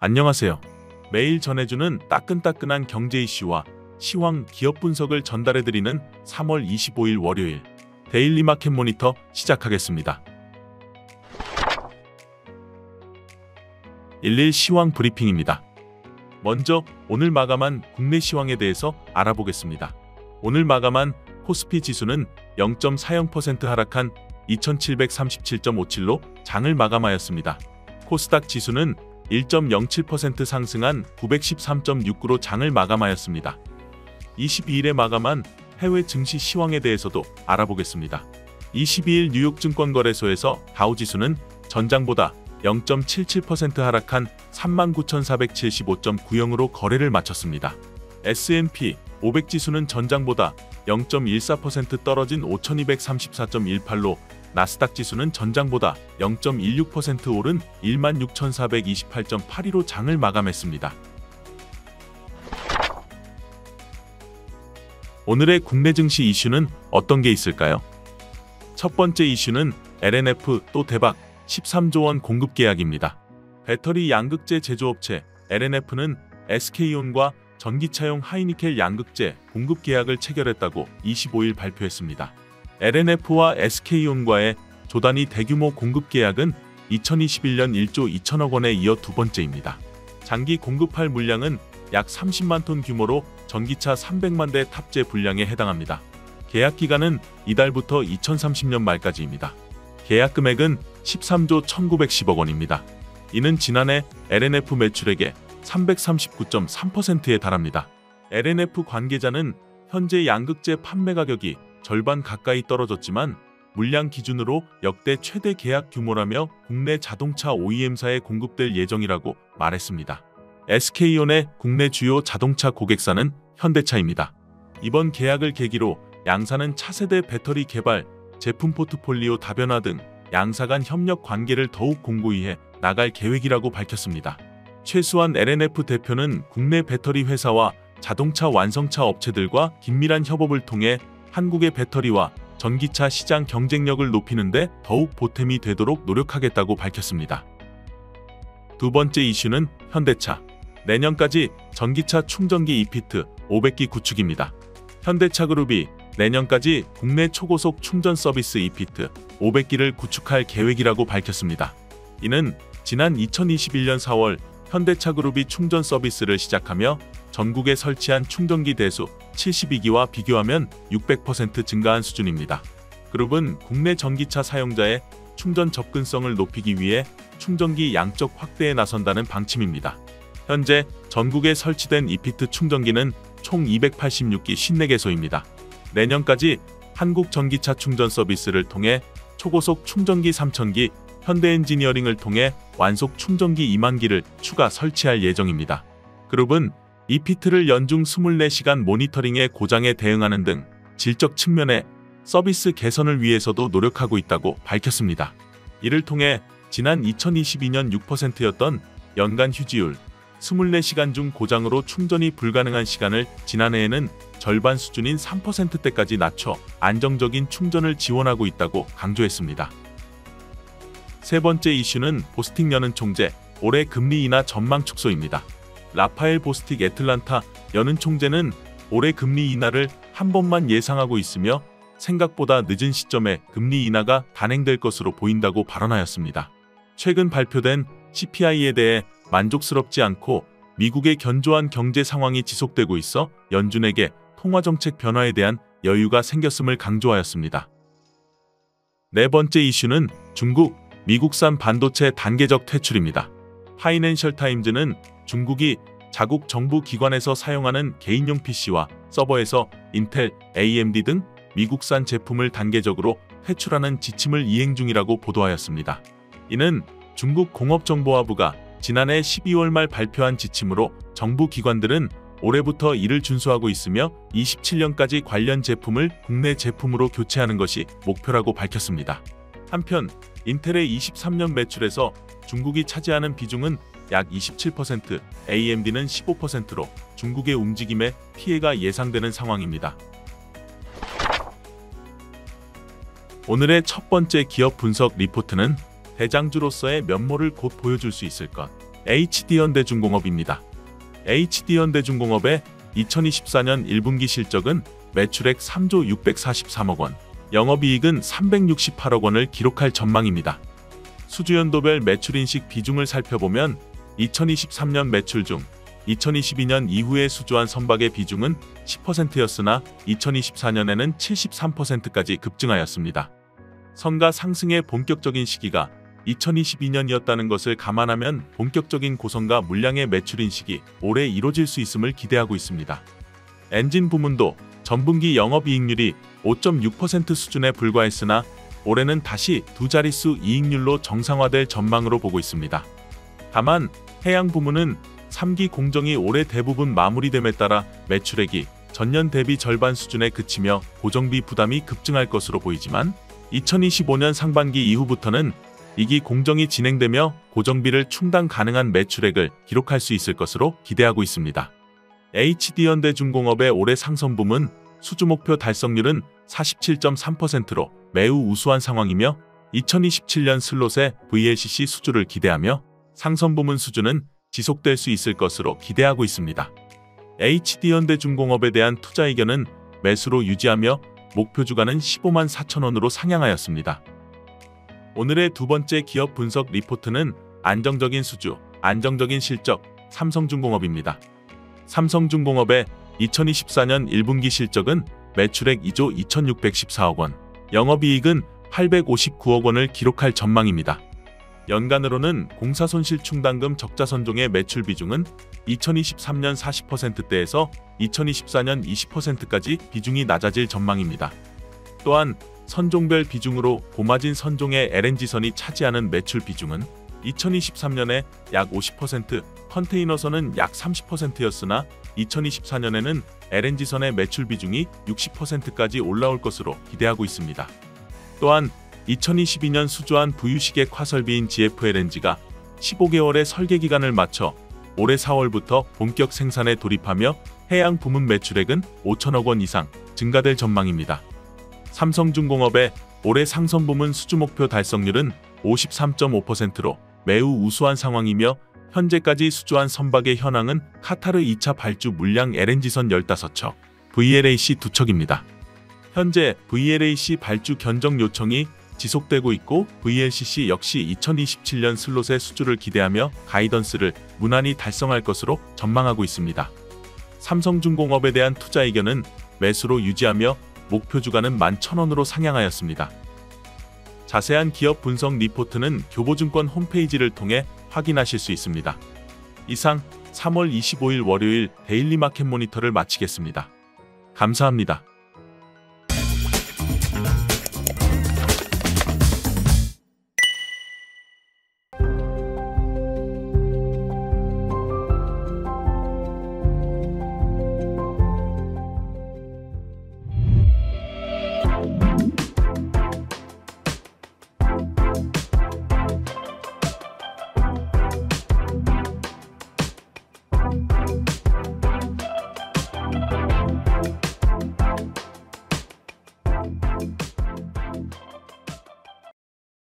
안녕하세요. 매일 전해주는 따끈따끈한 경제 이슈와 시황 기업 분석을 전달해드리는 3월 25일 월요일 데일리 마켓 모니터 시작하겠습니다. 일일 시황 브리핑입니다. 먼저 오늘 마감한 국내 시황에 대해서 알아보겠습니다. 오늘 마감한 코스피 지수는 0.40% 하락한 2737.57로 장을 마감하였습니다. 코스닥 지수는 1.07% 상승한 913.69로 장을 마감하였습니다. 22일에 마감한 해외 증시 시황에 대해서도 알아보겠습니다. 22일 뉴욕 증권거래소에서 다우지수는 전장보다 0.77% 하락한 39,475.90으로 거래를 마쳤습니다. S&P 500지수는 전장보다 0.14% 떨어진 5,234.18로 나스닥 지수는 전장보다 0.16% 오른 16,428.82로 장을 마감했습니다. 오늘의 국내 증시 이슈는 어떤 게 있을까요? 첫 번째 이슈는 LNF 또 대박 13조 원 공급 계약입니다. 배터리 양극재 제조업체 LNF는 SK온과 전기차용 하이니켈 양극재 공급 계약을 체결했다고 25일 발표했습니다. LNF와 SK온과의 조단위 대규모 공급 계약은 2021년 1조 2천억 원에 이어 두 번째입니다. 장기 공급할 물량은 약 30만 톤 규모로 전기차 300만 대 탑재 분량에 해당합니다. 계약 기간은 이달부터 2030년 말까지입니다. 계약 금액은 13조 1910억 원입니다. 이는 지난해 LNF 매출액의 339.3%에 달합니다. LNF 관계자는 현재 양극재 판매 가격이 절반 가까이 떨어졌지만 물량 기준으로 역대 최대 계약 규모라며 국내 자동차 OEM사에 공급될 예정이라고 말했습니다. SK온의 국내 주요 자동차 고객사는 현대차입니다. 이번 계약을 계기로 양사는 차세대 배터리 개발, 제품 포트폴리오 다변화 등 양사 간 협력 관계를 더욱 공고히 해 나갈 계획이라고 밝혔습니다. 최수환 LNF 대표는 국내 배터리 회사와 자동차 완성차 업체들과 긴밀한 협업을 통해 한국의 배터리와 전기차 시장 경쟁력을 높이는 데 더욱 보탬이 되도록 노력하겠다고 밝혔습니다. 두 번째 이슈는 현대차. 내년까지 전기차 충전기 이피트 500기 구축입니다. 현대차그룹이 내년까지 국내 초고속 충전 서비스 이피트 500기를 구축할 계획이라고 밝혔습니다. 이는 지난 2021년 4월 현대차그룹이 충전 서비스를 시작하며 전국에 설치한 충전기 대수 72기와 비교하면 600% 증가한 수준입니다. 그룹은 국내 전기차 사용자의 충전 접근성을 높이기 위해 충전기 양적 확대에 나선다는 방침입니다. 현재 전국에 설치된 이피트 충전기는 총 286기 54개소입니다. 내년까지 한국 전기차 충전 서비스를 통해 초고속 충전기 3000기, 현대엔지니어링을 통해 완속 충전기 2만 기를 추가 설치할 예정입니다. 그룹은 이피트를 연중 24시간 모니터링의 고장에 대응하는 등 질적 측면의 서비스 개선을 위해서도 노력하고 있다고 밝혔습니다. 이를 통해 지난 2022년 6%였던 연간 휴지율, 24시간 중 고장으로 충전이 불가능한 시간을 지난해에는 절반 수준인 3%대까지 낮춰 안정적인 충전을 지원하고 있다고 강조했습니다. 세 번째 이슈는 보스틱 여는 총재, 올해 금리 인하 전망 축소입니다. 라파엘 보스틱 애틀란타 여는 총재는 올해 금리 인하를 한 번만 예상하고 있으며 생각보다 늦은 시점에 금리 인하가 단행될 것으로 보인다고 발언하였습니다. 최근 발표된 CPI에 대해 만족스럽지 않고 미국의 견조한 경제 상황이 지속되고 있어 연준에게 통화정책 변화에 대한 여유가 생겼음을 강조하였습니다. 네 번째 이슈는 중국, 미국산 반도체 단계적 퇴출입니다. 파이낸셜 타임즈는 중국이 자국 정부 기관에서 사용하는 개인용 PC와 서버에서 인텔, AMD 등 미국산 제품을 단계적으로 퇴출하는 지침을 이행 중이라고 보도하였습니다. 이는 중국 공업정보화부가 지난해 12월 말 발표한 지침으로 정부 기관들은 올해부터 이를 준수하고 있으며 27년까지 관련 제품을 국내 제품으로 교체하는 것이 목표라고 밝혔습니다. 한편 인텔의 23년 매출에서 중국이 차지하는 비중은 약 27%, AMD는 15%로 중국의 움직임에 피해가 예상되는 상황입니다. 오늘의 첫 번째 기업 분석 리포트는 대장주로서의 면모를 곧 보여줄 수 있을 것. HD현대중공업입니다. HD현대중공업의 2024년 1분기 실적은 매출액 3조 643억 원, 영업이익은 368억 원을 기록할 전망입니다. 수주연도별 매출인식 비중을 살펴보면 2023년 매출 중 2022년 이후에 수주한 선박의 비중은 10%였으나 2024년에는 73%까지 급증하였습니다. 선가 상승의 본격적인 시기가 2022년이었다는 것을 감안하면 본격적인 고성과 물량의 매출 인식이 올해 이뤄질 수 있음을 기대하고 있습니다. 엔진 부문도 전분기 영업이익률이 5.6% 수준에 불과했으나 올해는 다시 두 자릿수 이익률로 정상화될 전망으로 보고 있습니다. 다만 해양 부문은 3기 공정이 올해 대부분 마무리됨에 따라 매출액이 전년 대비 절반 수준에 그치며 고정비 부담이 급증할 것으로 보이지만 2025년 상반기 이후부터는 2기 공정이 진행되며 고정비를 충당 가능한 매출액을 기록할 수 있을 것으로 기대하고 있습니다. HD현대중공업의 올해 상선부문 수주 목표 달성률은 47.3%로 매우 우수한 상황이며 2027년 슬롯의 VLCC 수주를 기대하며 상선부문 수주는 지속될 수 있을 것으로 기대하고 있습니다. HD현대중공업에 대한 투자 의견은 매수로 유지하며 목표 주가는 15만 4천 원으로 상향하였습니다. 오늘의 두 번째 기업 분석 리포트는 안정적인 수주, 안정적인 실적, 삼성중공업입니다. 삼성중공업의 2024년 1분기 실적은 매출액 2조 2614억 원, 영업이익은 859억 원을 기록할 전망입니다. 연간으로는 공사손실충당금 적자선종의 매출 비중은 2023년 40%대에서 2024년 20%까지 비중이 낮아질 전망입니다. 또한 선종별 비중으로 고마진 선종의 LNG선이 차지하는 매출 비중은 2023년에 약 50%, 컨테이너선은 약 30%였으나 2024년에는 LNG선의 매출 비중이 60%까지 올라올 것으로 기대하고 있습니다. 또한 2022년 수주한 부유식의 화설비인 GFLNG가 15개월의 설계 기간을 마쳐 올해 4월부터 본격 생산에 돌입하며 해양 부문 매출액은 5천억 원 이상 증가될 전망입니다. 삼성중공업의 올해 상선 부문 수주 목표 달성률은 53.5%로 매우 우수한 상황이며 현재까지 수주한 선박의 현황은 카타르 2차 발주 물량 LNG선 15척, VLAC 2척입니다. 현재 VLAC 발주 견적 요청이 지속되고 있고 VLCC 역시 2027년 슬롯의 수주를 기대하며 가이던스를 무난히 달성할 것으로 전망하고 있습니다. 삼성중공업에 대한 투자 의견은 매수로 유지하며 목표 주가는 11,000원으로 상향하였습니다. 자세한 기업 분석 리포트는 교보증권 홈페이지를 통해 확인하실 수 있습니다. 이상 3월 25일 월요일 데일리 마켓 모니터를 마치겠습니다. 감사합니다.